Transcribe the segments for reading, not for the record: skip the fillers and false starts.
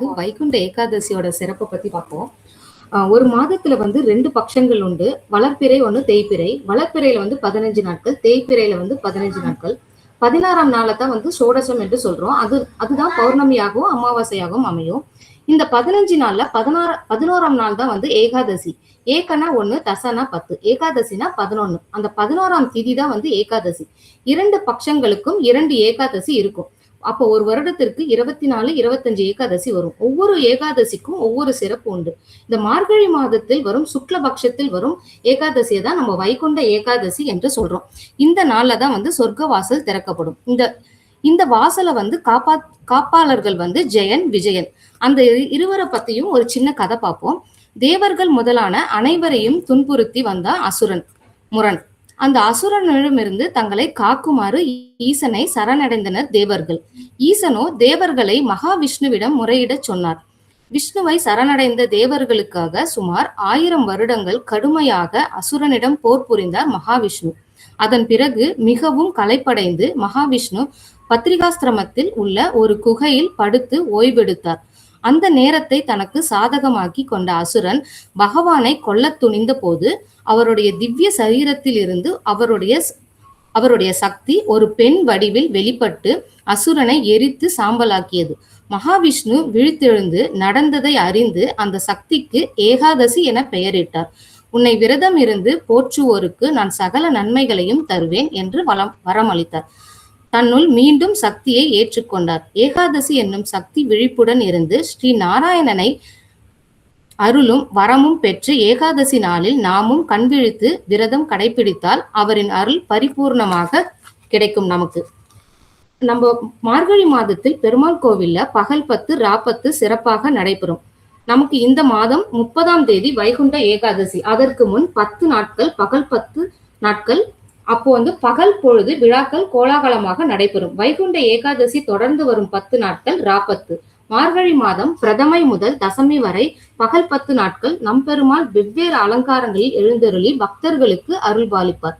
வந்து வைகுண்ட ஏகாதசியோட சிறப்பை பத்தி பார்ப்போம். ஒரு மாதத்துல வந்து 2 பட்சங்கள் உண்டு. வளர்பிறை ஒண்ணு, தேய்பிறை. வளர்பிறையில வந்து 15 நாட்கள், தேய்பிறையில வந்து 15 நாட்கள். 16ஆம் நாளை தான் வந்து சோடசம் என்று சொல்றோம். அதுதான் பௌர்ணமியாகவும் அமாவாசையாகவும் அமையும். இந்த 15 நாள்ல 11ஆம் நாள் தான் வந்து ஏகாதசி. ஏகனா 1, தசனா 10, ஏகாதசினா 11. அந்த 11ஆம் திதி தான் வந்து ஏகாதசி. 2 பட்சங்களுக்கும் 2 ஏகாதசி இருக்கும். அப்போ ஒரு வருடத்திற்கு 24, 25 ஏகாதசி வரும். ஒவ்வொரு ஏகாதசிக்கும் ஒவ்வொரு சிறப்பு உண்டு. இந்த மார்கழி மாதத்தில் வரும் சுக்லபக்ஷத்தில் வரும் ஏகாதசியை தான் நம்ம வைகுண்ட ஏகாதசி என்று சொல்றோம். இந்த நாள்ல தான் வந்து சொர்க்க வாசல் திறக்கப்படும். இந்த வாசலை வந்து காப்பாளர்கள் வந்து ஜெயன், விஜயன். அந்த இருவரை பத்தியும் ஒரு சின்ன கதை பார்ப்போம். தேவர்கள் முதலான அனைவரையும் துன்புறுத்தி வந்த அசுரன் முரண். அந்த அசுரனிடமிருந்து தங்களை காக்குமாறு ஈசனை சரணடைந்தனர் தேவர்கள். ஈசனோ தேவர்களை மகாவிஷ்ணுவிடம் முறையிடச் சொன்னார். விஷ்ணுவை சரணடைந்த தேவர்களுக்காக சுமார் 1000 வருடங்கள் கடுமையாக அசுரனிடம் போர் புரிந்தார் மகாவிஷ்ணு. அதன் பிறகு மிகவும் களைப்படைந்து மகாவிஷ்ணு பத்ரிகாஸ்திரமத்தில் உள்ள ஒரு குகையில் படுத்து ஓய்வெடுத்தார். அந்த நேரத்தை தனக்கு சாதகமாக்கி கொண்ட அசுரன் பகவானை கொல்ல துணிந்த போது அவருடைய திவ்ய சரீரத்தில் இருந்து அவருடைய சக்தி ஒரு பெண் வடிவில் வெளிப்பட்டு அசுரனை எரித்து சாம்பலாக்கியது. மகாவிஷ்ணு விழித்தெழுந்து நடந்ததை அறிந்து அந்த சக்திக்கு ஏகாதசி என பெயரிட்டார். உன்னை விரதம் இருந்து போற்றுவோருக்கு நான் சகல நன்மைகளையும் தருவேன் என்று வரமளித்தார். தன்னுள் மீண்டும் சக்தியை ஏற்றுக்கொண்டார். ஏகாதசி என்னும் சக்தி விழிப்புடன் இருந்து ஸ்ரீ நாராயணனை அருளும் வரமும் பெற்று ஏகாதசி நாளில் நாமும் கண்விழித்து விரதம் கடைபிடித்தால் அவரின் அருள் பரிபூர்ணமாக கிடைக்கும். நம்ம மார்கழி மாதத்தில் பெருமாள் கோவில்ல பகல் 10 ராப்பத்து சிறப்பாக நடைபெறும். நமக்கு இந்த மாதம் 30ஆம் தேதி வைகுண்ட ஏகாதசி. அதற்கு முன் 10 நாட்கள் பகல் 10 நாட்கள் அப்போ வந்து பகல் பொழுது விழாக்கள் கோலாகலமாக நடைபெறும். வைகுண்ட ஏகாதசி தொடர்ந்து வரும் 10 நாட்கள் ராப்பத்து. மார்கழி மாதம் பிரதமை முதல் தசமி வரை பகல் 10 நாட்கள் நம்பெருமாள் வெவ்வேறு அலங்காரங்களில் எழுந்தருளி பக்தர்களுக்கு அருள்பாலிப்பார்.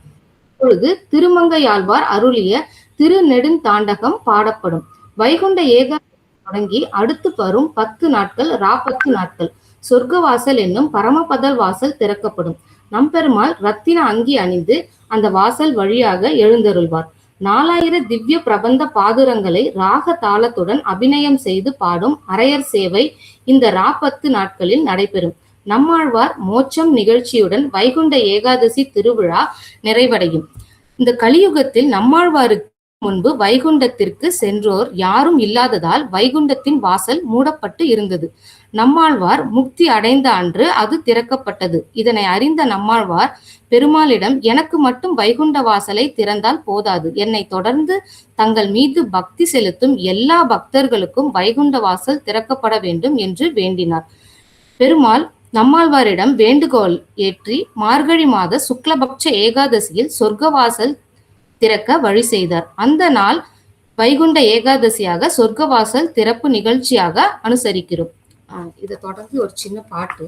இப்பொழுது திருமங்கையாழ்வார் அருளிய திருநெடுந்தாண்டகம் பாடப்படும். வைகுண்ட ஏகாதசி தொடங்கி அடுத்து வரும் 10 நாட்கள் ராப்பத்து நாட்கள் சொர்க்கவாசல் என்னும் பரமபதல் வாசல் திறக்கப்படும். நம்பெருமாள் ரத்தின அங்கி அணிந்து அந்த வாசல் வழியாக எழுந்தருள்வார். 4000 திவ்ய பிரபந்த பாதுரங்களை ராக தாளத்துடன் அபிநயம் செய்து பாடும் அரையர் சேவை இந்த ராப்பத்து நாட்களில் நடைபெறும். நம்மாழ்வார் மோட்சம் நிகழ்ச்சியுடன் வைகுண்ட ஏகாதசி திருவிழா நிறைவடையும். இந்த கலியுகத்தில் நம்மாழ்வாருக்கு முன்பு வைகுண்டத்திற்கு சென்றோர் யாரும் இல்லாததால் வைகுண்டத்தின் வாசல் மூடப்பட்டு இருந்தது. நம்மாழ்வார் முக்தி அடைந்த அன்று அது திறக்கப்பட்டது. இதனை அறிந்த நம்மாழ்வார் பெருமாளிடம், எனக்கு மட்டும் வைகுண்ட வாசலை திறந்தால் போதாது, என்னை தொடர்ந்து தங்கள் மீது பக்தி செலுத்தும் எல்லா பக்தர்களுக்கும் வைகுண்ட வாசல் திறக்கப்பட வேண்டும் என்று வேண்டினார். பெருமாள் நம்மாழ்வாரிடம் வேண்டுகோள் ஏற்றி மார்கழி மாத சுக்லபக்ஷ ஏகாதசியில் சொர்க்கவாசல் திறக்க வழி செய்தார். அந்த நாள் வைகுண்ட ஏகாதசியாக சொர்க்கவாசல் திறப்பு நிகழ்ச்சியாக அனுசரிக்கிறோம். இதை தொடர்ந்து ஒரு சின்ன பாட்டு.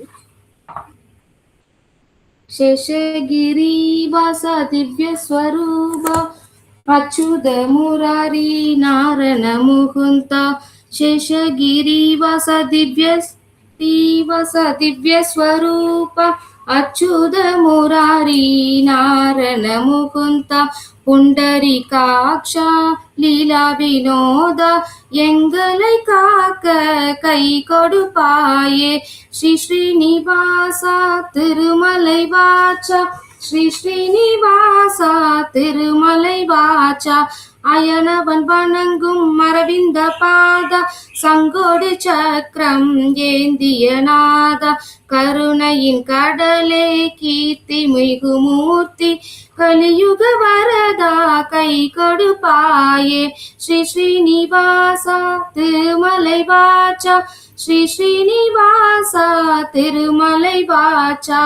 சேஷகிரி வாசா திவ்ய ஸ்வரூபா அச்சுத முராரி நாரண முகுந்தா சேஷகிரி வாசா திவ்ய ஸ்வரூபா அச்சுத முராரி நாரண முகுந்தா புண்டரிகாக்ஷா லீலா வினோதா எங்களை காக்க கை கொடுப்பாயே ஸ்ரீ ஸ்ரீனிவாசா திருமலை வாச்சா ஸ்ரீ ஸ்ரீனிவாசா திருமலை வாச்சா அயனவன் வணங்கும் அரவிந்த பாதா சங்கோடு சக்கரம் ஏந்திய நாதா கருணையின் கடலே கீர்த்தி மிகுமூர்த்தி கலியுக வரதா கை கொடுப்பாயே ஸ்ரீ ஸ்ரீனிவாசா திருமலை வாச்சா ஸ்ரீ ஸ்ரீனிவாசா திருமலை வாச்சா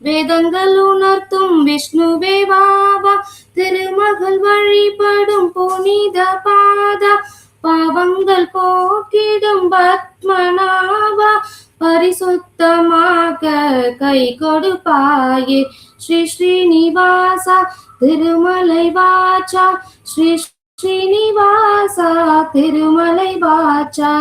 வேதங்கள் உணர்த்தும் விஷ்ணுவே வாவா திருமகள் வழிபடும் புனித பாதா பாவங்கள் போக்கிடும் பத்மநாபா பரிசுத்தமாக கை கொடுப்பாயே ஸ்ரீ ஸ்ரீனிவாசா திருமலை வாச்சா ஸ்ரீ ஸ்ரீனிவாசா திருமலை வாச்சா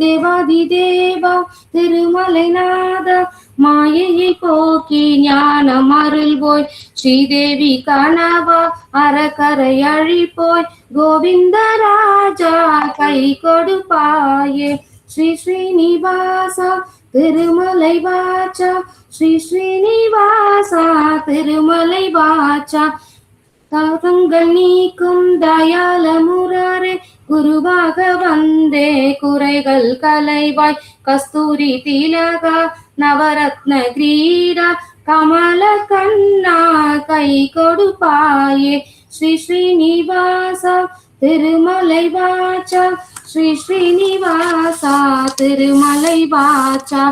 தேவாதி தேவா திருமலைநாதா மாயையை போக்கி ஞானம் அருள்வோய் ஸ்ரீதேவி கணவா அறக்கரை அழிப்போய் கோவிந்தராஜா கை கொடுப்பாயே ஸ்ரீ ஸ்ரீனிவாசா திருமலை வாச்சா ஸ்ரீ ஸ்ரீனிவாசா திருமலை வாச்சா தாகங்கள் நீக்கும் தயால முராரே குருவாக வந்தே குறைகள் கலைவாய் கஸ்தூரி திலகா நவரத்ன கிரீடா கமல கண்ணா கை கொடுப்பாயே ஸ்ரீ ஸ்ரீனிவாசா திருமலை வாச்சா ஸ்ரீ ஸ்ரீனிவாசா திருமலை வாச்சா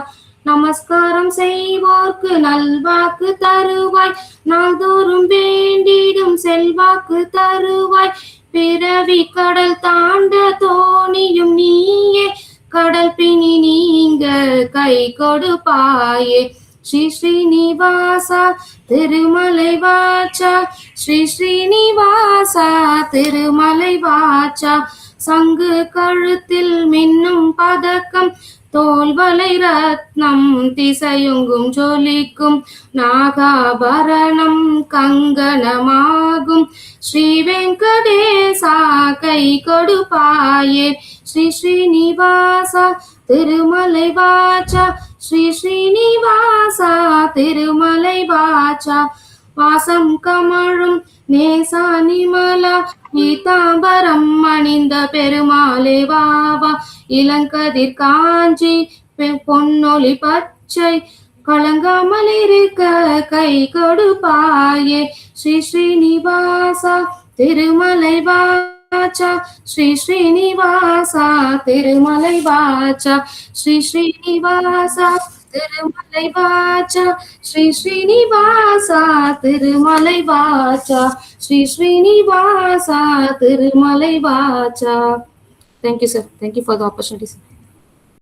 நமஸ்காரம் செய்வோர்க்கு நல்வாக்கு தருவாய் நாள்தோறும் வேண்டிடும் செல்வாக்கு தருவாய் பிறவி கடல் தாண்ட தோணியும் நீயே கடல் பிணி நீங்க கை கொடுப்பாயே ஸ்ரீ ஸ்ரீனிவாசா திருமலை வாச்சா ஸ்ரீ ஸ்ரீனிவாசா திருமலை வாச்சா சங்கு கழுத்தில் மின்னும் பதக்கம் தோல்வலை ரத்னம் திசையொங்கும் ஜொலிக்கும் நாகாபரணம் கங்கணமாகும் ஸ்ரீ வெங்கடேசா கை கொடுப்பாயே ஸ்ரீ ஸ்ரீனிவாசா திருமலை வாச்சா ஸ்ரீ ஸ்ரீனிவாசா திருமலை வாச்சா வாசம் கமழும் நேசா நிமலா பீதாம்பரம் அணிந்த பெருமாளே வாவா இளங்கதிர் காஞ்சி பொன்னொளி பச்சை கலங்காமல் இருக்க கை கொடுப்பாயே ஸ்ரீ ஸ்ரீனிவாசா திருமலை வாச்சா ஸ்ரீ ஸ்ரீனிவாசா திருமலை வாச்சா ஸ்ரீ ஸ்ரீனிவாசா திருமலை வாச்சா ஸ்ரீ ஸ்ரீனிவாசா திருமலை வாச்சா ஸ்ரீ ஸ்ரீனிவாசா திருமலை வாச்சா. Thank you, sir. Thank you for the opportunity, sir.